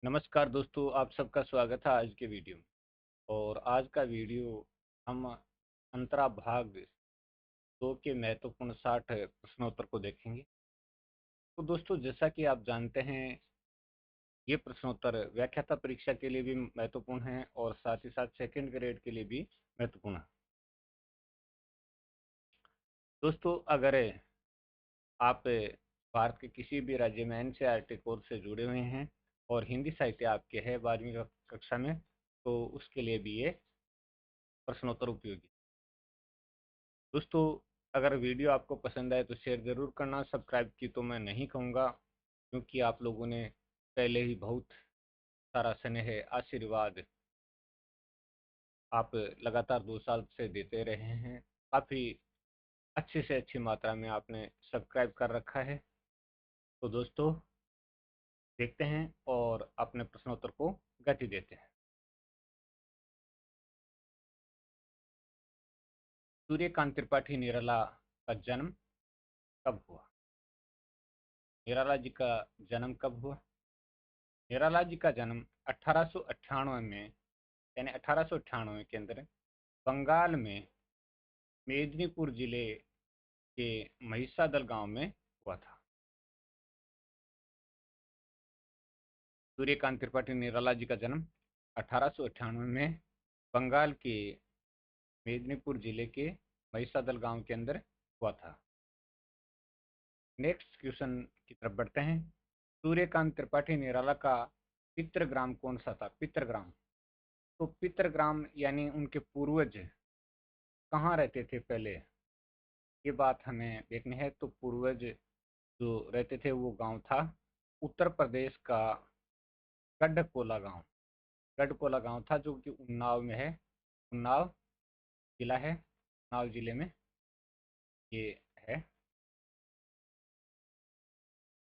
नमस्कार दोस्तों, आप सबका स्वागत है आज के वीडियो में। और आज का वीडियो हम अंतरा भाग 2 के महत्वपूर्ण 60 प्रश्नोत्तर को देखेंगे। तो दोस्तों, जैसा कि आप जानते हैं, ये प्रश्नोत्तर व्याख्याता परीक्षा के लिए भी महत्वपूर्ण है और साथ ही साथ सेकंड ग्रेड के लिए भी महत्वपूर्ण है। दोस्तों, अगर आप भारत के किसी भी राज्य में एनसीईआरटी कोर्स से जुड़े हुए हैं और हिंदी साहित्य आपके है 12वीं कक्षा में, तो उसके लिए भी ये प्रश्नोत्तर उपयोगी। दोस्तों, अगर वीडियो आपको पसंद आए तो शेयर ज़रूर करना। सब्सक्राइब की तो मैं नहीं कहूँगा, क्योंकि आप लोगों ने पहले ही बहुत सारा स्नेह आशीर्वाद आप लगातार 2 साल से देते रहे हैं। काफ़ी अच्छी से अच्छी मात्रा में आपने सब्सक्राइब कर रखा है। तो दोस्तों, देखते हैं और अपने प्रश्नोत्तर को गति देते हैं। सूर्यकांत त्रिपाठी निराला का जन्म कब हुआ? निराला जी का जन्म कब हुआ? निराला जी का जन्म 1898 में, यानी 1898 के अंदर बंगाल में मेदिनीपुर जिले के महिसादल गांव में हुआ था। सूर्यकांत त्रिपाठी निराला जी का जन्म 1898 में बंगाल के मेदिनीपुर जिले के महिसादल गांव के अंदर हुआ था। नेक्स्ट क्वेश्चन की तरफ बढ़ते हैं। सूर्यकांत त्रिपाठी निराला का पितृग्राम कौन सा था? पितृग्राम, तो पितृग्राम यानी उनके पूर्वज कहाँ रहते थे पहले, ये बात हमें देखनी है। तो पूर्वज जो रहते थे वो गांव था उत्तर प्रदेश का गढ़कोला गांव। गढ़कोला गांव था जो कि उन्नाव में है। उन्नाव जिला है, उन्नाव जिले में ये है।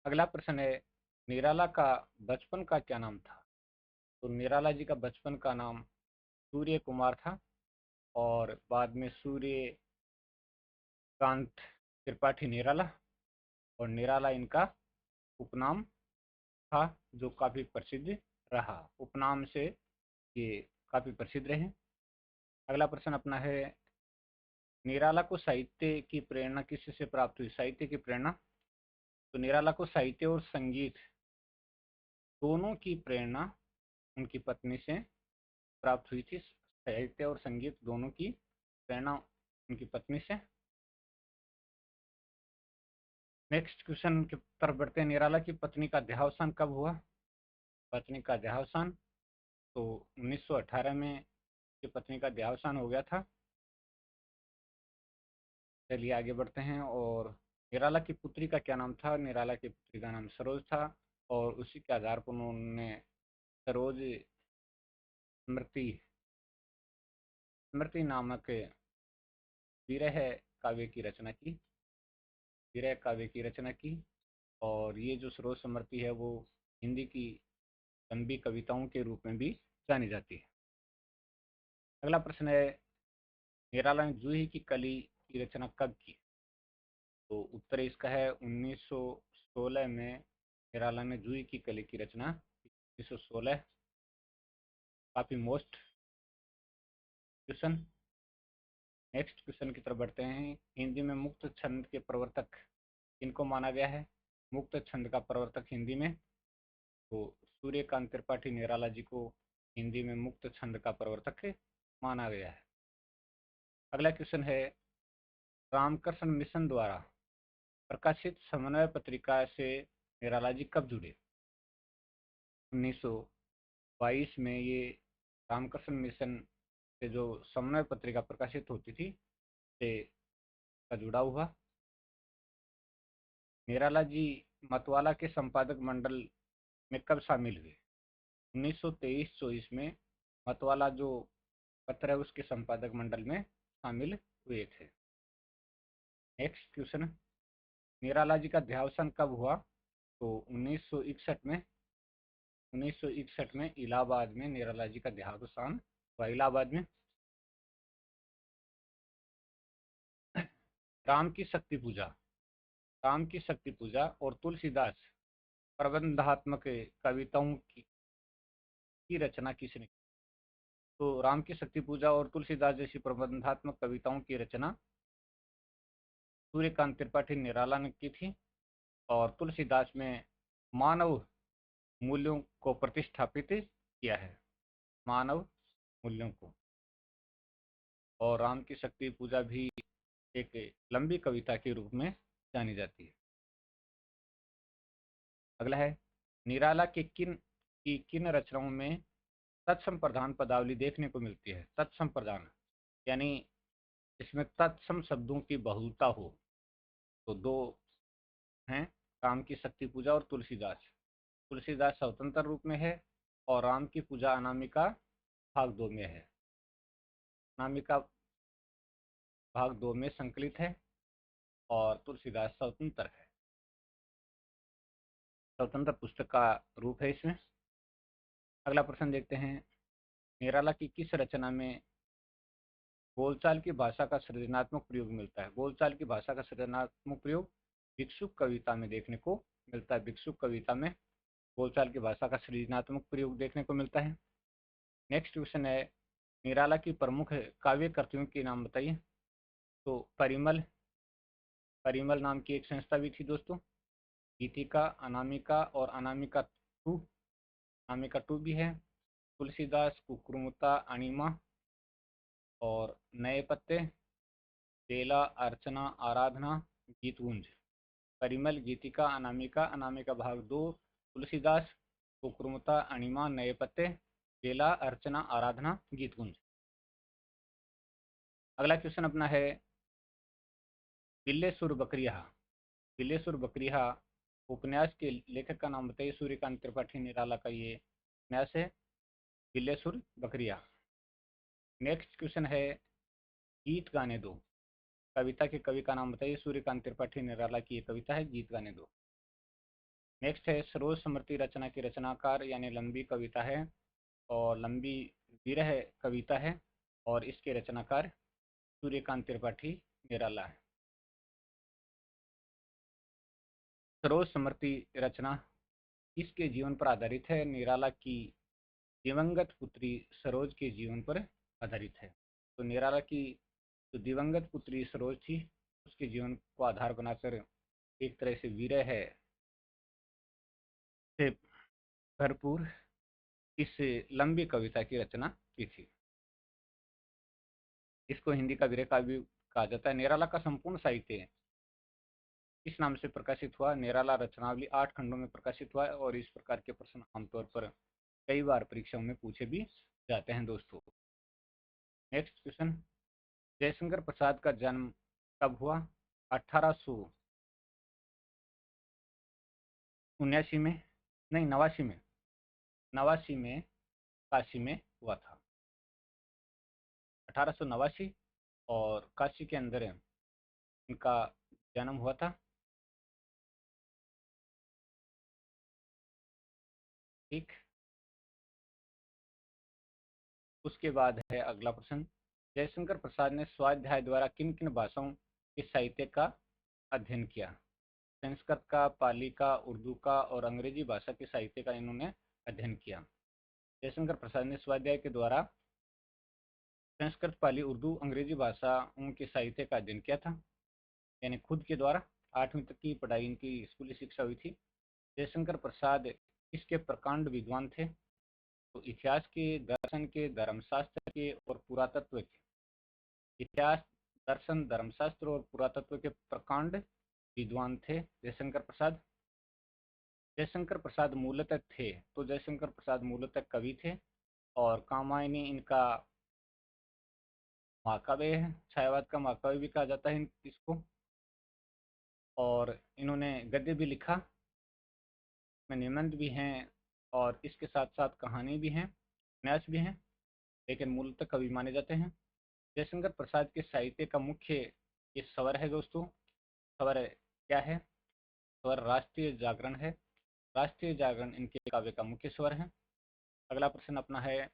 अगला प्रश्न है, निराला का बचपन का क्या नाम था? तो निराला जी का बचपन का नाम सूर्य कुमार था और बाद में सूर्यकांत त्रिपाठी निराला, और निराला इनका उपनाम था जो काफ़ी प्रसिद्ध रहा। उपनाम से ये काफ़ी प्रसिद्ध रहे। अगला प्रश्न अपना है, निराला को साहित्य की प्रेरणा किससे प्राप्त हुई? साहित्य की प्रेरणा, तो निराला को साहित्य और संगीत दोनों की प्रेरणा उनकी पत्नी से प्राप्त हुई थी। साहित्य और संगीत दोनों की प्रेरणा उनकी पत्नी से। नेक्स्ट क्वेश्चन की तरफ बढ़ते हैं। निराला की पत्नी का देहावसान कब हुआ? पत्नी का देहावसान, तो 1918 में की पत्नी का देहावसान हो गया था। चलिए आगे बढ़ते हैं। और निराला की पुत्री का क्या नाम था? निराला की पुत्री का नाम सरोज था और उसी के आधार पर उन्होंने सरोज स्मृति स्मृति नामक विरह काव्य की रचना की। विरह काव्य की रचना की। और ये जो सरोज स्मृति है वो हिंदी की लंबी कविताओं के रूप में भी जानी जाती है। अगला प्रश्न है, निराला ने जूही की कली की रचना कब की? तो उत्तर इसका है 1916 में निराला ने जूही की कली की रचना 1916। काफी मोस्ट क्वेश्चन। नेक्स्ट क्वेश्चन की तरफ बढ़ते हैं। हिंदी में मुक्त छंद के प्रवर्तक किनको माना गया है? मुक्त छंद का प्रवर्तक हिंदी में, तो सूर्यकांत त्रिपाठी निराला जी को हिंदी में मुक्त छंद का प्रवर्तक माना गया है। अगला क्वेश्चन है, रामकृष्ण मिशन द्वारा प्रकाशित समन्वय पत्रिका से निराला जी कब जुड़े? 1922 में ये रामकृष्ण मिशन से जो समन्वय पत्रिका प्रकाशित होती थी से का जुड़ा हुआ। निराला जी मतवाला के संपादक मंडल में कब शामिल हुए? 1923-24 में मतवाला जो पत्र है उसके संपादक मंडल में शामिल हुए थे। नेक्स्ट क्वेश्चन, निराला जी का देहावसान कब हुआ? तो 1961 में। 1961 में इलाहाबाद में निराला जी का देहावसान हुआ। इलाहाबाद में। राम की शक्ति पूजा, राम की शक्ति पूजा और तुलसीदास प्रबंधात्मक कविताओं की की रचना किसने की? तो राम की शक्ति पूजा और तुलसीदास जैसी प्रबंधात्मक कविताओं की रचना सूर्यकांत त्रिपाठी निराला ने की थी। और तुलसीदास में मानव मूल्यों को प्रतिष्ठापित किया है, मानव मूल्यों को। और राम की शक्ति पूजा भी एक लंबी कविता के रूप में जानी जाती है। अगला है, निराला के किन रचनाओं में तत्सम प्रधान पदावली देखने को मिलती है? तत्सम प्रधान यानी इसमें तत्सम शब्दों की बहुलता हो। तो दो हैं, राम की शक्ति पूजा और तुलसीदास। तुलसीदास स्वतंत्र रूप में है और राम की पूजा अनामिका भाग 2 में है। अनामिका भाग 2 में संकलित है और तुलसीदास स्वतंत्र है, स्वतंत्र पुस्तक का रूप है इसमें। अगला प्रश्न देखते हैं, निराला की किस रचना में बोलचाल की भाषा का सृजनात्मक प्रयोग मिलता है? बोलचाल की भाषा का सृजनात्मक प्रयोग भिक्षुक कविता में देखने को मिलता है। भिक्षुक कविता में बोलचाल की भाषा का सृजनात्मक प्रयोग देखने को मिलता है। नेक्स्ट क्वेश्चन है, निराला की प्रमुख काव्य कृतियों के नाम बताइए। तो परिमल, परिमल नाम की एक संस्था भी थी दोस्तों। गीतिका, अनामिका और अनामिका टू, अनामिका टू भी है। तुलसीदास, कुकुरुमता, अणिमा और नए पत्ते, बेला, अर्चना, आराधना, गीतगुंज। परिमल, गीतिका, अनामिका, अनामिका भाग 2, तुलसीदास, कुकुरुमता, अणिमा, नए पत्ते, बेला, अर्चना, आराधना, गीतगुंज। अगला क्वेश्चन अपना है, बिल्लेसुर बकरिया, बिल्लेसुर बकरिया उपन्यास के लेखक का नाम बताइए। सूर्यकांत त्रिपाठी निराला का ये उपन्यास है, बिल्लेसुर बकरिया। नेक्स्ट क्वेश्चन है, गीत गाने दो, कविता के कवि का नाम बताइए। सूर्यकांत त्रिपाठी निराला की ये कविता है, गीत गाने दो। नेक्स्ट है, सरोज समृति रचना की रचनाकार, यानी लंबी कविता है और लंबी विरह कविता है और इसके रचनाकार सूर्यकांत त्रिपाठी निराला है। सरोज समृति रचना किसके जीवन पर आधारित है? निराला की दिवंगत पुत्री सरोज के जीवन पर आधारित है। तो निराला की जो दिवंगत पुत्री सरोज थी, उसके जीवन को आधार बनाकर एक तरह से विरह से भरपूर इस लंबी कविता की रचना की थी। इसको हिंदी का वीर काव्य कहा जाता है। निराला का संपूर्ण साहित्य इस नाम से प्रकाशित हुआ। निराला रचनावली 8 खंडों में प्रकाशित हुआ है और इस प्रकार के प्रश्न आमतौर पर कई बार परीक्षाओं में पूछे भी जाते हैं दोस्तों। नेक्स्ट क्वेश्चन, जयशंकर प्रसाद का जन्म कब हुआ? 1879 में, नहीं 89 में, 89 में काशी में हुआ था। 1889 और काशी के अंदर इनका जन्म हुआ था। ठीक, उसके बाद है अगला प्रश्न, जयशंकर प्रसाद ने स्वाध्याय द्वारा किन किन भाषाओं के साहित्य का अध्ययन किया? संस्कृत का, पाली का, उर्दू का और अंग्रेजी भाषा के साहित्य का इन्होंने अध्ययन किया। जयशंकर प्रसाद ने स्वाध्याय के द्वारा संस्कृत, पाली, उर्दू, अंग्रेजी भाषाओं के साहित्य का अध्ययन किया था, यानी खुद के द्वारा। 8वीं तक की पढ़ाई इनकी स्कूली शिक्षा हुई थी। जयशंकर प्रसाद इसके प्रकांड विद्वान थे। तो इतिहास के, दर्शन के, धर्मशास्त्र के और पुरातत्व के, इतिहास, दर्शन, धर्मशास्त्र और पुरातत्व के प्रकांड विद्वान थे जयशंकर प्रसाद। जयशंकर प्रसाद मूलतः थे, तो जयशंकर प्रसाद मूलतः कवि थे और कामायनी इनका महाकाव्य है। छायावाद का महाकाव्य भी कहा जाता है इसको। और इन्होंने गद्य भी लिखा, में निबंध भी हैं और इसके साथ साथ कहानी भी हैं, उपन्यास भी हैं, लेकिन मूलतः कवि माने जाते हैं। जयशंकर प्रसाद के साहित्य का मुख्य ये स्वर है दोस्तों। स्वर क्या है? स्वर राष्ट्रीय जागरण है। राष्ट्रीय जागरण इनके काव्य का मुख्य स्वर है। अगला प्रश्न अपना है,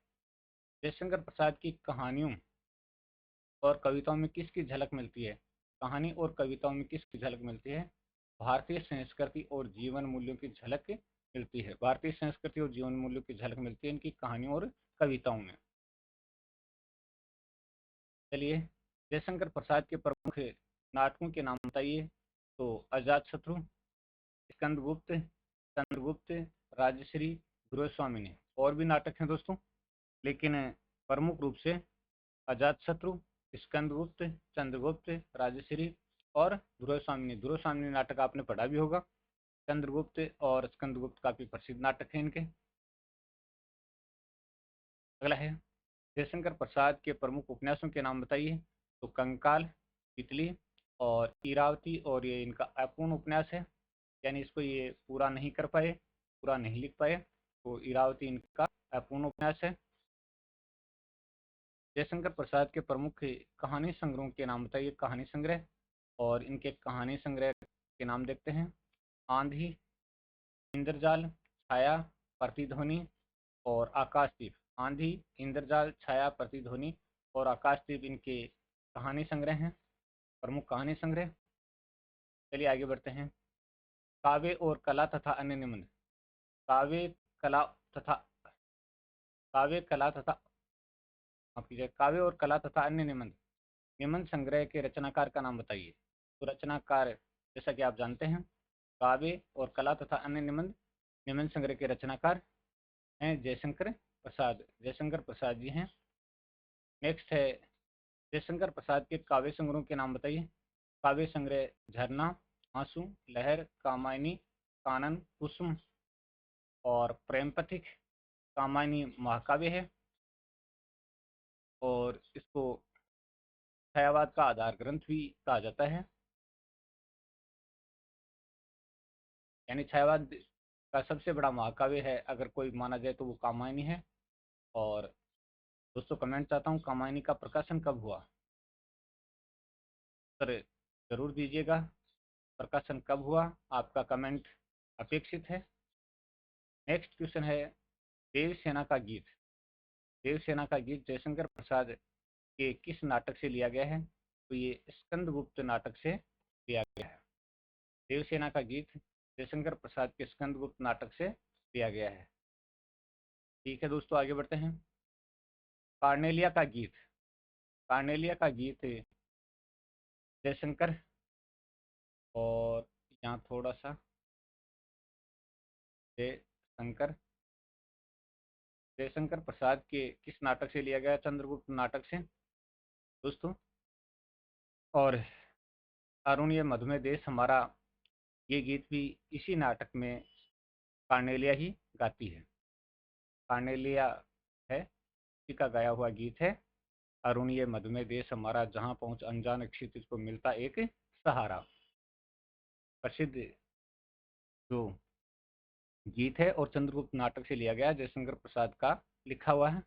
जयशंकर प्रसाद की कहानियों और कविताओं में किसकी झलक मिलती है? कहानी और कविताओं में किसकी झलक मिलती है? भारतीय संस्कृति और जीवन मूल्यों की झलक मिलती है। भारतीय संस्कृति और जीवन मूल्यों की झलक मिलती है इनकी कहानियों और कविताओं में। चलिए, जयशंकर प्रसाद के प्रमुख नाटकों के नाम बताइए। तो अजातशत्रु, स्कंदगुप्त, चंद्रगुप्त, राजश्री, गृहस्वामिनी। और भी नाटक हैं दोस्तों, लेकिन प्रमुख रूप से अजातशत्रु, स्कंदगुप्त, चंद्रगुप्त, राजश्री और गृहस्वामिनी। गृहस्वामिनी नाटक आपने पढ़ा भी होगा। चंद्रगुप्त और स्कंदगुप्त काफी प्रसिद्ध नाटक हैं इनके। अगला है, जयशंकर प्रसाद के प्रमुख उपन्यासों के नाम बताइए। तो कंकाल, तितली और इरावती। और ये इनका अपूर्ण उपन्यास है, यानी इसको ये पूरा नहीं कर पाए, पूरा नहीं लिख पाए। तो इरावती इनका अपूर्ण उपन्यास है। जयशंकर प्रसाद के प्रमुख कहानी संग्रहों के नाम बताइए। कहानी संग्रह, और इनके कहानी संग्रह के नाम देखते हैं। आंधी, इंद्रजाल, छाया, प्रतिध्वनि और आकाशदीप। आंधी, इंद्रजाल, छाया, प्रतिध्वनि और आकाशदीप इनके कहानी संग्रह हैं, प्रमुख कहानी संग्रह। चलिए आगे बढ़ते हैं। काव्य और कला तथा अन्य निबंध। काव्य कला तथा काव्य कला तथा माफ कीजिए, काव्य और कला तथा अन्य निबंध। निबंध संग्रह के रचनाकार का नाम बताइए। तो रचनाकार, जैसा कि आप जानते हैं, काव्य और कला तथा अन्य निबंध निबंध संग्रह के रचनाकार हैं जयशंकर प्रसाद। जयशंकर प्रसाद जी हैं। नेक्स्ट है, जयशंकर प्रसाद के काव्य संग्रहों के नाम बताइए। काव्य संग्रह झरना, आंसू, लहर, कामायनी, कानन, कुसुम और प्रेम पथिक। कामायनी महाकाव्य है और इसको छायावाद का आधार ग्रंथ भी कहा जाता है, यानी छायावाद का सबसे बड़ा महाकाव्य है अगर कोई माना जाए तो वो कामायनी है। और दोस्तों कमेंट चाहता हूँ, कामायनी का प्रकाशन कब हुआ? सर जरूर दीजिएगा, प्रकाशन कब हुआ, आपका कमेंट अपेक्षित है। नेक्स्ट क्वेश्चन है, देवसेना का गीत। देवसेना का गीत जयशंकर प्रसाद के किस नाटक से लिया गया है? तो ये स्कंदगुप्त नाटक से लिया गया है। देवसेना का गीत जयशंकर प्रसाद के स्कंदगुप्त नाटक से लिया गया है। ठीक है दोस्तों, आगे बढ़ते हैं। कार्नेलिया का गीत। कार्नेलिया का गीत जयशंकर, और यहाँ थोड़ा सा जयशंकर जयशंकर प्रसाद के किस नाटक से लिया गया? चंद्रगुप्त नाटक से दोस्तों। और अरुण ये मधुमेह देश हमारा, ये गीत भी इसी नाटक में कार्नेलिया ही गाती है। कार्नेलिया है, इसी का गाया हुआ गीत है। अरुण ये मधुमेह देश हमारा, जहाँ पहुँच अनजान क्षितिज को मिलता एक सहारा। प्रसिद्ध जो गीत है और चंद्रगुप्त नाटक से लिया गया, जयशंकर प्रसाद का लिखा हुआ है।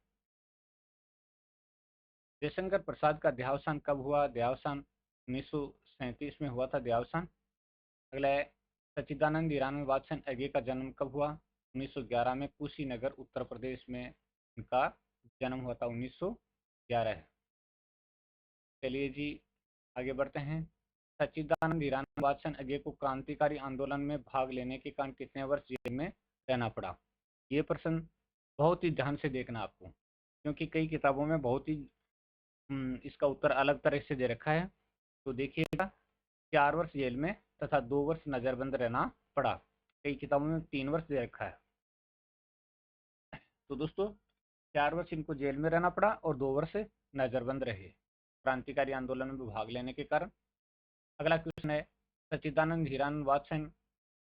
जयशंकर प्रसाद का देहावसान कब हुआ? देहावसान 1937 में हुआ था देहावसान। अगला है, सच्चिदानंद हीरानंद वात्सन अगे का जन्म कब हुआ? 1911 में कुशीनगर उत्तर प्रदेश में इनका जन्म हुआ था, 1911 है। चलिए जी आगे बढ़ते हैं। सच्चिदानंद हीरानंद वात्सन अगे को क्रांतिकारी आंदोलन में भाग लेने के कारण कितने वर्ष जेल में रहना पड़ा? ये प्रश्न बहुत ही ध्यान से देखना आपको, क्योंकि कई किताबों में बहुत ही इसका उत्तर अलग तरह से दे रखा है। तो देखिएगा, 4 वर्ष जेल में तथा 2 वर्ष नजरबंद रहना पड़ा। कई किताबों में 3 वर्ष दे रखा है। तो दोस्तों 4 वर्ष इनको जेल में रहना पड़ा और 2 वर्ष नजरबंद रहे क्रांतिकारी आंदोलन में भाग लेने के कारण। अगला क्वेश्चन है, सच्चिदानंद हीरानंद वात्सन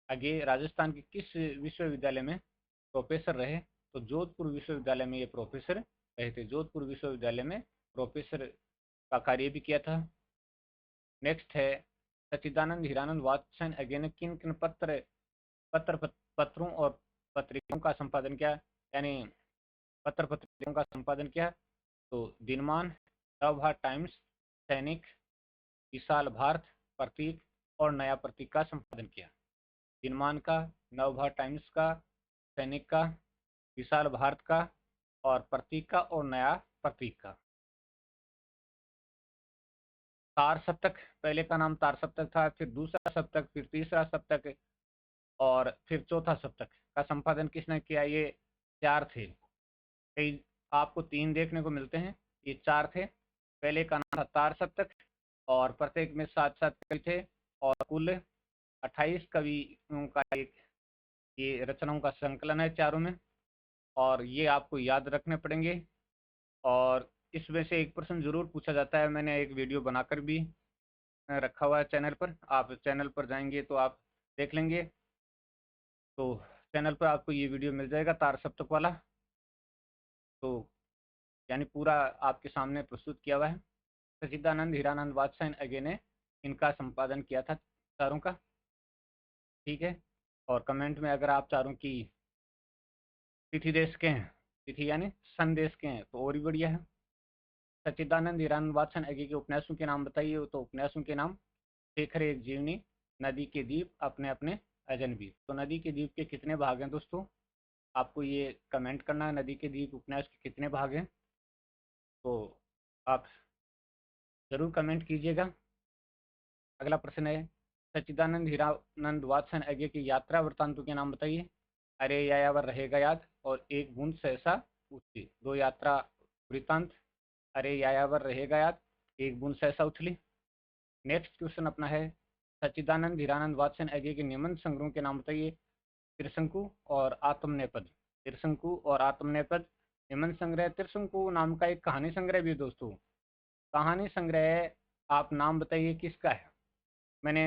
आगे राजस्थान के किस विश्वविद्यालय में प्रोफेसर रहे? तो जोधपुर विश्वविद्यालय में ये प्रोफेसर रहे थे। जोधपुर विश्वविद्यालय में प्रोफेसर का कार्य भी किया था। नेक्स्ट है, सच्चिदानंद हीरानंद वात्सन अगे ने किन किन पत्रों और पत्रिकाओं का संपादन किया, यानी पत्र पत्रिकाओं का संपादन किया? तो दिनमान, नवभारत टाइम्स, सैनिक, विशाल भारत, प्रतीक और नया प्रतीक का संपादन किया। दिनमान का, नवभारत टाइम्स का, सैनिक का, विशाल भारत का और प्रतीक का और नया प्रतीक का। तार सप्तक, पहले का नाम तार सप्तक था, फिर दूसरा सप्तक, फिर तीसरा सप्तक और फिर चौथा सप्तक। का संपादन किसने किया? ये 4 थे। कई आपको 3 देखने को मिलते हैं, ये 4 थे। पहले का नाम था तार सप्तक और प्रत्येक में 7-7 कवि थे और कुल 28 कवियों का एक ये रचनाओं का संकलन है चारों में, और ये आपको याद रखने पड़ेंगे। और इसमें से एक प्रश्न जरूर पूछा जाता है, मैंने एक वीडियो बनाकर भी रखा हुआ है चैनल पर, आप चैनल पर जाएंगे तो आप देख लेंगे, तो चैनल पर आपको ये वीडियो मिल जाएगा तार सप्तक वाला। तो यानी पूरा आपके सामने प्रस्तुत किया हुआ है। सच्चिदानंद हीरानंद वात्स्ययन अगे ने इनका संपादन किया था चारों का, ठीक है। और कमेंट में अगर आप चारों की तिथि देश के हैं, तिथि यानी सन देश के हैं, तो और भी बढ़िया है। सच्चिदानंद हीरानंद वात्स्ययन अगे के उपन्यासों के नाम बताइए, तो उपन्यासों के नाम शेखर एक जीवनी, नदी के द्वीप, अपने अपने अजनबी। तो नदी के द्वीप के कितने भाग हैं दोस्तों? आपको ये कमेंट करना है, नदी के द्वीप उपन्यास के कितने भाग हैं, तो आप जरूर कमेंट कीजिएगा। अगला प्रश्न है, सच्चिदानंद हीरानंद वात्स्ययन अगे की यात्रा वृत्तांतों के नाम बताइए। अरे यायावर रहेगा याद और एक बूंद सहसा उछली। 2 यात्रा वृत्तांत, अरे यायावर रहेगा याद, एक बूंद सहसा उछली। नेक्स्ट क्वेश्चन अपना है, सच्चिदानंद हीरानंद वात्स्ययन अगे के निबंध संग्रहों के नाम बताइए। त्रिशंकु और आत्मनेपद। त्रिशंकु और आत्मनेपद निबंध संग्रह। त्रिशंकु नाम का एक कहानी संग्रह भी है दोस्तों। कहानी संग्रह आप नाम बताइए किसका है? मैंने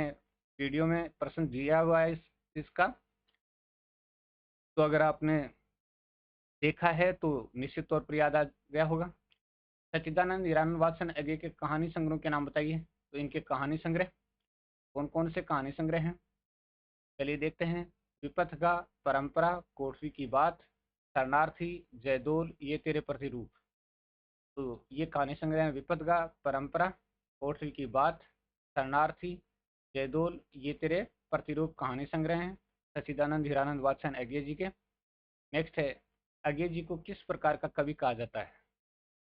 वीडियो में प्रश्न दिया हुआ है इसका, तो अगर आपने देखा है तो निश्चित तौर पर याद आ गया होगा। सच्चिदानंद हीरानंद वात्स्ययन अगे के कहानी संग्रहों के नाम बताइए। तो इनके कहानी संग्रह कौन कौन से कहानी संग्रह हैं, चलिए देखते हैं। विपथगा, परंपरा, कोठरी की बात, शरणार्थी, जयदोल, ये तेरे प्रतिरूप। तो ये कहानी संग्रह है विपथगा, परंपरा, कोठरी की बात, शरणार्थी, जयदोल, ये तेरे प्रतिरूप कहानी संग्रह हैं सच्चिदानंद हीरानंद वात्स्ययन अगे जी के। नेक्स्ट है, अगे जी को किस प्रकार का कवि कहा जाता है?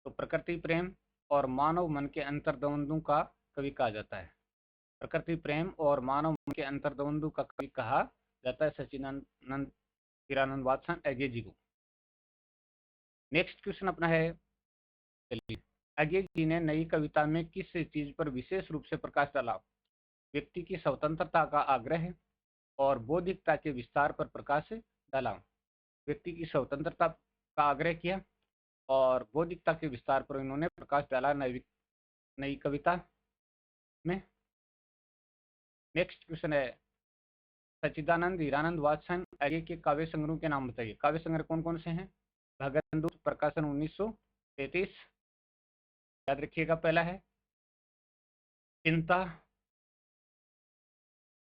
तो प्रकृति प्रेम और मानव मन के अंतर्द्वंदों का कवि कहा जाता है। प्रकृति प्रेम और मानव मन के अंतर्द्वंदों का कवि कहा जाता है सच्चिदानंद हीरानंद वात्स्ययन अगे जी को। नेक्स्ट क्वेश्चन अपना है, चलिए, अगे जी ने नई कविता में किस चीज पर विशेष रूप से प्रकाश डाला? व्यक्ति की स्वतंत्रता का आग्रह और बौद्धिकता के विस्तार पर प्रकाश डाला। व्यक्ति की स्वतंत्रता का आग्रह किया और बौद्धिकता के विस्तार पर इन्होंने प्रकाश डाला नई कविता में। नेक्स्ट क्वेश्चन है, सच्चिदानंद हीरानंद वात्स्ययन अगे के काव्य संग्रहों के नाम बताइए। काव्य संग्रह कौन कौन से हैं? भगनदूत, प्रकाशन 1933, याद रखिएगा। पहला है चिंता,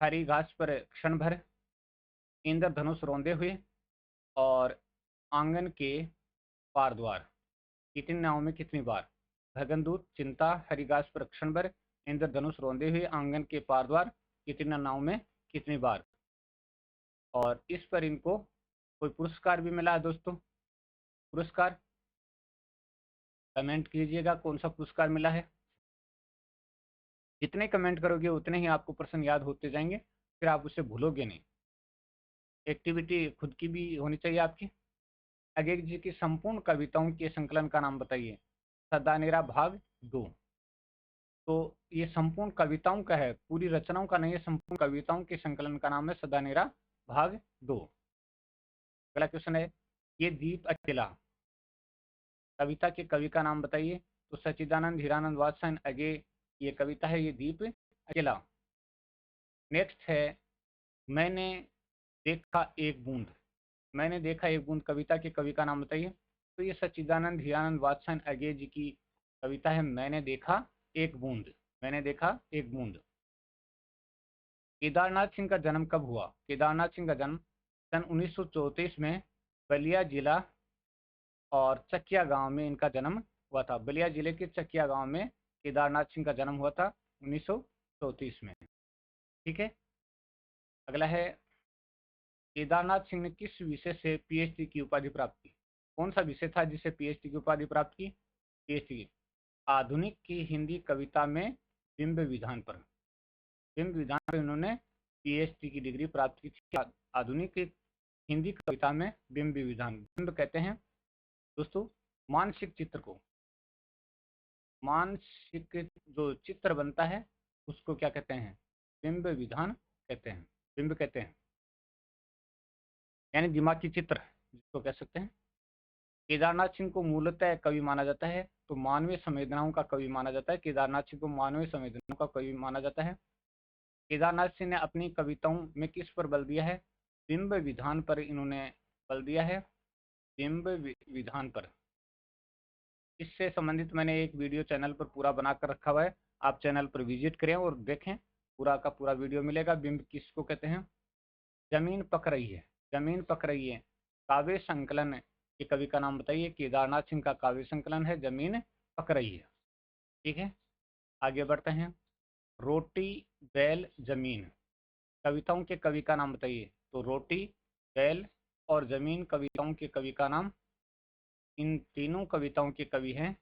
हरी घास पर क्षण भर, इंद्रधनुष रोंदे हुए, और आंगन के पार द्वार। कितनी नाव में कितनी बार? भगनदूत, चिंता, हरी घास पर क्षण भर, इंद्रधनुष रोंदे हुए, आंगन के पार द्वार, कितनी नाव में कितनी बार? और इस पर इनको कोई पुरस्कार भी मिला है दोस्तों। पुरस्कार कमेंट कीजिएगा कौन सा पुरस्कार मिला है। जितने कमेंट करोगे उतने ही आपको प्रश्न याद होते जाएंगे, फिर आप उसे भूलोगे नहीं। एक्टिविटी खुद की भी होनी चाहिए आपकी। अगे जी की संपूर्ण कविताओं के संकलन का नाम बताइए। सदानेरा भाग 2। तो ये संपूर्ण कविताओं का है, पूरी रचनाओं का नहीं है, संपूर्ण कविताओं के संकलन का नाम है सदानेरा भाग 2। अगला क्वेश्चन है, ये दीप अकेला कविता के कवि का नाम बताइए। तो सच्चिदानंद हीरानंद वात्स्ययन अगे ये कविता है, ये दीप अकेला। नेक्स्ट है, मैंने देखा एक बूंद। मैंने देखा एक बूंद कविता के कवि का नाम बताइए। तो ये सच्चिदानंद हीरानंद वात्स्ययन अगे जी की कविता है, मैंने देखा एक बूंद। मैंने देखा एक बूंद। केदारनाथ सिंह का जन्म कब हुआ? केदारनाथ सिंह का जन्म सन 1934 में बलिया जिला और चकिया गांव में इनका जन्म हुआ था। बलिया जिले के चकिया गांव में केदारनाथ सिंह का जन्म हुआ था 1934 में, ठीक है। अगला है, केदारनाथ सिंह ने किस विषय से पीएचडी की उपाधि प्राप्त की? कौन सा विषय था जिसे पीएचडी की उपाधि प्राप्त की? पीएचडी आधुनिक की हिंदी कविता में बिंब विधान पर। बिंब विधान पर इन्होंने पीएचडी की डिग्री प्राप्त की थी। आधुनिक हिंदी कविता में बिंब विधान। बिंब कहते हैं दोस्तों मानसिक चित्र को, मानसिक जो चित्र बनता है उसको क्या कहते हैं? बिंब विधान कहते हैं, बिंब कहते हैं, यानी दिमागी चित्र जिसको कह सकते हैं। केदारनाथ सिंह को मूलतः कवि माना जाता है, तो मानवीय संवेदनाओं का कवि माना जाता है। केदारनाथ सिंह को मानवीय संवेदनाओं का कवि माना जाता है। केदारनाथ सिंह ने अपनी कविताओं में किस पर बल दिया है? बिंब विधान पर इन्होंने बल दिया है, बिंब विधान पर। इससे संबंधित मैंने एक वीडियो चैनल पर पूरा बनाकर रखा हुआ है, आप चैनल पर विजिट करें और देखें, पूरा का पूरा वीडियो मिलेगा। बिंब किसको कहते हैं? जमीन पक रही है, जमीन पक रही है काव्य संकलन के कवि का नाम बताइए। केदारनाथ सिंह का काव्य संकलन है जमीन पक रही है। ठीक है, आगे बढ़ते हैं। रोटी बैल जमीन कविताओं के कवि का नाम बताइए। तो रोटी, बैल और जमीन कविताओं के कवि का नाम, इन तीनों कविताओं के कवि हैं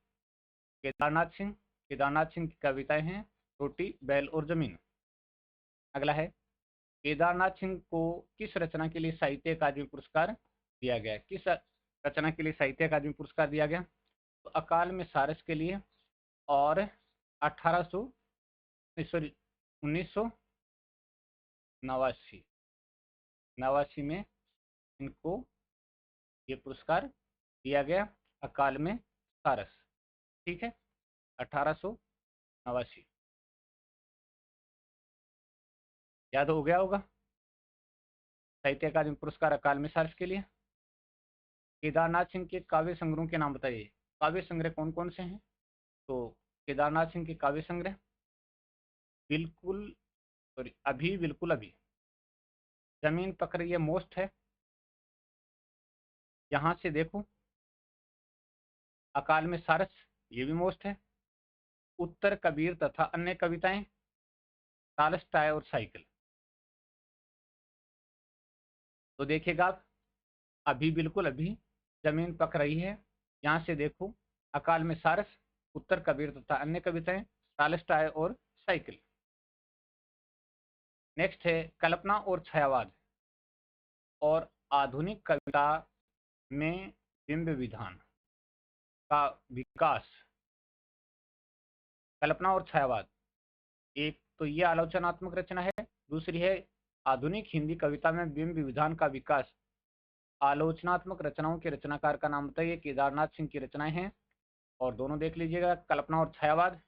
केदारनाथ सिंह। केदारनाथ सिंह की कविताएं हैं रोटी, बैल और जमीन। अगला है, केदारनाथ सिंह को किस रचना के लिए साहित्य अकादमी पुरस्कार दिया गया? किस रचना के लिए साहित्य अकादमी पुरस्कार दिया गया? तो अकाल में सारस के लिए और 1800 सॉरी 1989 में इनको ये पुरस्कार दिया गया, अकाल में सारस। ठीक है, 1889 याद हो गया होगा, साहित्य अकादमी पुरस्कार अकाल में सारस के लिए। केदारनाथ सिंह के काव्य संग्रहों के नाम बताइए। काव्य संग्रह कौन कौन से हैं? तो केदारनाथ सिंह के काव्य संग्रह बिल्कुल सॉरी अभी बिल्कुल अभी, जमीन पक रही है मोस्ट है, यहाँ से देखो, अकाल में सारस ये भी मोस्ट है, उत्तर कबीर तथा अन्य कविताएं, टालस्टॉय और साइकिल। तो देखिएगा आप, अभी बिल्कुल अभी, जमीन पक रही है, यहाँ से देखो, अकाल में सारस, उत्तर कबीर तथा अन्य कविताएं, टालस्टॉय और साइकिल। नेक्स्ट है कल्पना और छायावाद और आधुनिक कविता में बिंब विधान का विकास। कल्पना और छायावाद, एक तो ये आलोचनात्मक रचना है, दूसरी है आधुनिक हिंदी कविता में बिंब विधान का विकास। आलोचनात्मक रचनाओं के रचनाकार का नाम बताइए। केदारनाथ सिंह की रचनाएं हैं और दोनों देख लीजिएगा। कल्पना और छायावाद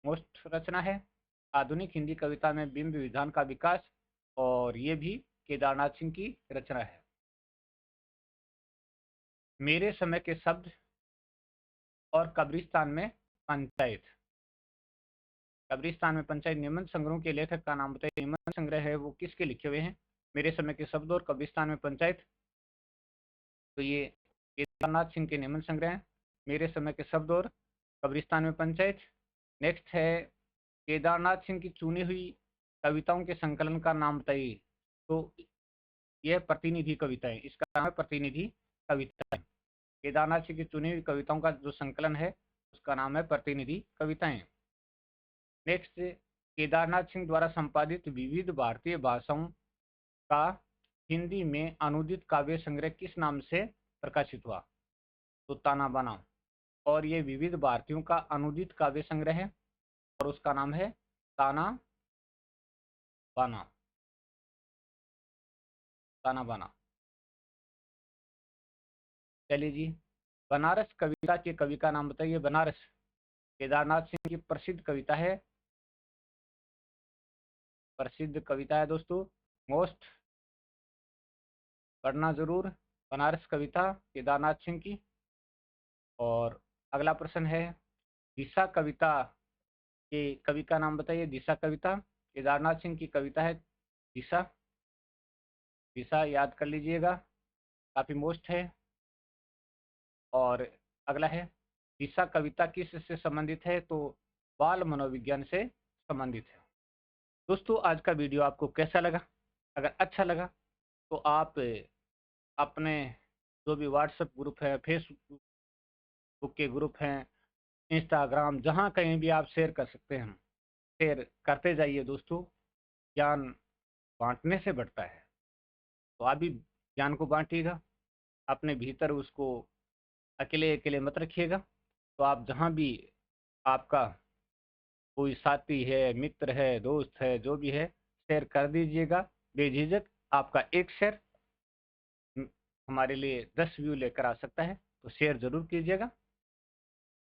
मोस्ट रचना है, आधुनिक हिंदी कविता में बिंब विधान का विकास, और ये भी केदारनाथ सिंह की रचना है। मेरे समय के शब्द और कब्रिस्तान में पंचायत। कब्रिस्तान में पंचायत निबंध संग्रहों के लेखक का नाम बताइए। निबंध संग्रह है वो किसके लिखे हुए हैं? मेरे समय के शब्द और कब्रिस्तान में पंचायत, तो ये केदारनाथ सिंह के निबंध संग्रह हैं, मेरे समय के शब्द और कब्रिस्तान में पंचायत। नेक्स्ट है केदारनाथ सिंह की चुनी हुई कविताओं के संकलन का नाम बताइए। तो यह प्रतिनिधि कविताएं, इसका नाम है प्रतिनिधि कविताएं। केदारनाथ सिंह की चुनी हुई कविताओं का जो संकलन है उसका नाम है प्रतिनिधि कविताएं। नेक्स्ट, केदारनाथ सिंह द्वारा संपादित विविध भारतीय भाषाओं का हिंदी में अनुदित काव्य संग्रह किस नाम से प्रकाशित हुआ? तो ताना बाना, और ये विविध भारतीयों का अनुदित काव्य संग्रह है और उसका नाम है ताना बाना, ताना बाना। चलिए जी, बनारस कविता के कवि का नाम बताइए। बनारस केदारनाथ सिंह की प्रसिद्ध कविता है, प्रसिद्ध कविता है दोस्तों, मोस्ट, पढ़ना जरूर, बनारस कविता केदारनाथ सिंह की। और अगला प्रश्न है, दिशा कविता के कवि का नाम बताइए। दिशा कविता केदारनाथ सिंह की कविता है दिशा, दिशा याद कर लीजिएगा, काफी मोस्ट है। और अगला है, दिशा कविता किस से संबंधित है? तो बाल मनोविज्ञान से संबंधित है। दोस्तों आज का वीडियो आपको कैसा लगा? अगर अच्छा लगा तो आप अपने जो भी व्हाट्सएप ग्रुप है, फेसबुक के ग्रुप हैं, इंस्टाग्राम, जहाँ कहीं भी आप शेयर कर सकते हैं, शेयर करते जाइए दोस्तों, ज्ञान बांटने से बढ़ता है। तो आप भी ज्ञान को बांटिएगा, अपने भीतर उसको अकेले अकेले मत रखिएगा। तो आप जहाँ भी आपका कोई साथी है, मित्र है, दोस्त है, जो भी है, शेयर कर दीजिएगा बेझिझक। आपका एक शेयर हम्म, हमारे लिए 10 व्यू लेकर आ सकता है, तो शेयर जरूर कीजिएगा।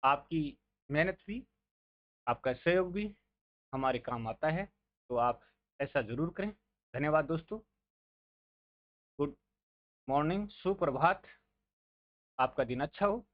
आपकी मेहनत भी, आपका सहयोग भी हमारे काम आता है, तो आप ऐसा जरूर करें। धन्यवाद दोस्तों। गुड मॉर्निंग, सुप्रभात। आपका दिन अच्छा हो।